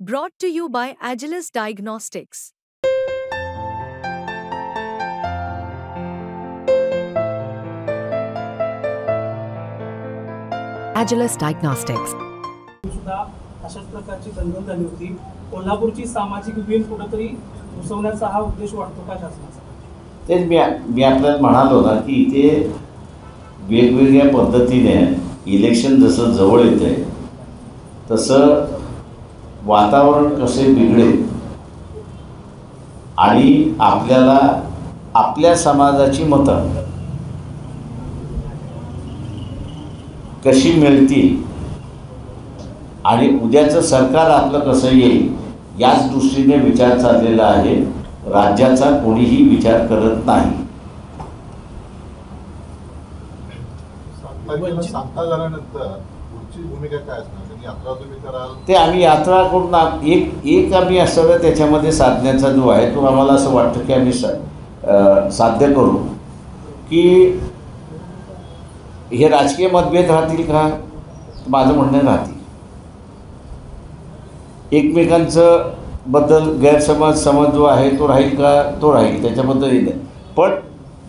Brought to you by Agilus Diagnostics. Agilus Diagnostics. सुद्धा अशाच प्रकारची दंगल झाली होती. कोल्हापूरची सामाजिक वीण कुठेतरी घुसवण्याचा हा उद्देश वाटतो का शासनाचा? तेच मी आपल्याला म्हणालो ना की इथे वेगवेगळ्या पद्धतीने इलेक्शन जसं जवळ येते तसं वातावरण कसे बिघडेल आणि आपल्याला आपल्या समाजाची मतं कशी मिळतील आणि उद्याचं सरकार आपलं कसं येईल याच दृष्टीने विचार चाललेला आहे. राज्याचा कोणीही विचार करत नाही. सत्ता झाल्यानंतर पुढची भूमिका काय असणार? यात्रा तुम्ही कराल ते आम्ही यात्रा करून एक आम्ही असं त्याच्यामध्ये साधण्याचा जो आहे तो आम्हाला असं वाटतं की आम्ही साध्य करू की हे राजकीय मतभेद राहतील का? माझं म्हणणं राहतील. एकमेकांचं बद्दल गैरसमज जो आहे तो राहील का? तो राहील, त्याच्याबद्दल नाही. पण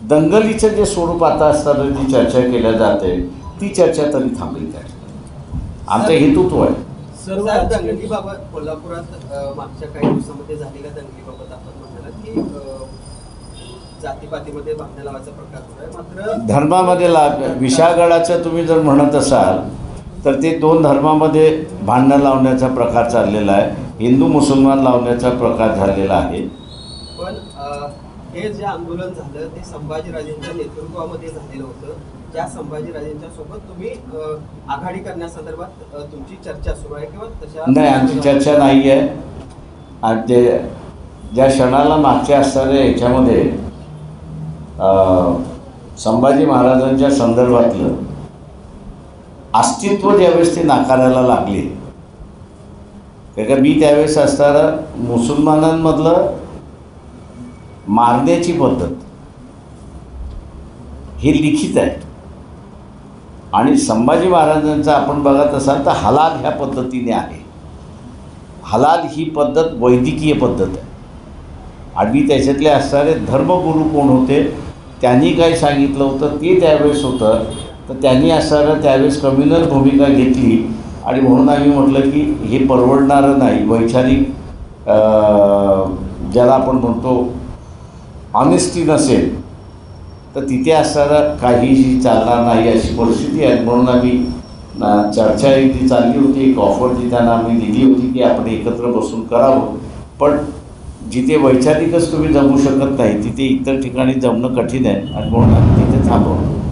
दंगलीचं जे स्वरूप आता असताना जी चर्चा केल्या जाते ती चर्चा तरी थांबली पाहिजे. आमचा हेतुत्व आहे. सर्व दंगलीबाबत कोल्हापुरात मागच्या काही दिवसामध्ये झालेल्या दंगलीबाबत आपण म्हणाला की जातीपातीमध्ये भांडण लावायचा प्रकार होता. मात्र धर्मामध्ये विशाळगडाचं तुम्ही जर म्हणत असाल तर ते दोन धर्मामध्ये भांडणं लावण्याचा प्रकार चाललेला आहे. हिंदू मुसलमान लावण्याचा प्रकार झालेला आहे. पण हे जे आंदोलन झालं ते संभाजीराजेंच्या नेतृत्वामध्ये झालेलं होतं. ज्या संभाजीराजेंच्या सोबत तुम्ही आघाडी करण्यासंदर्भात तुमची चर्चा सुरू आहे किंवा तशा नाही, आमची चर्चा नाही आहे. आणि ते ज्या क्षणाला मागच्या असणाऱ्या याच्यामध्ये संभाजी महाराजांच्या संदर्भातलं अस्तित्व ज्यावेळेस ते नाकारायला लागले कारण मी त्यावेळेस असताना मुसलमानांमधलं मारण्याची पद्धत ही लिखित आहे आणि संभाजी महाराजांचं आपण बघत असाल तर हलाल ह्या पद्धतीने आहे. हलाल ही पद्धत वैदिकीय पद्धत आहे आणि त्याच्यातले असणारे धर्मगुरू कोण होते त्यांनी काय सांगितलं होतं ते त्यावेळेस होतं. तर त्यांनी असणारं त्यावेळेस कम्युनल भूमिका घेतली आणि म्हणून आम्ही म्हटलं की हे परवडणारं नाही. वैचारिक ज्याला आपण म्हणतो ऑनेस्टी नसेल तर तिथे असणारं काहीही चालणार नाही अशी परिस्थिती आहे. म्हणून आम्ही चर्चा जी चालली होती, एक ऑफर जी त्यांना आम्ही दिली होती की आपण एकत्र बसून करावं. पण जिथे वैचारिकच तुम्ही जमू शकत नाही तिथे इतर ठिकाणी जमणं कठीण आहे आणि म्हणून आम्ही तिथे थांबवलं.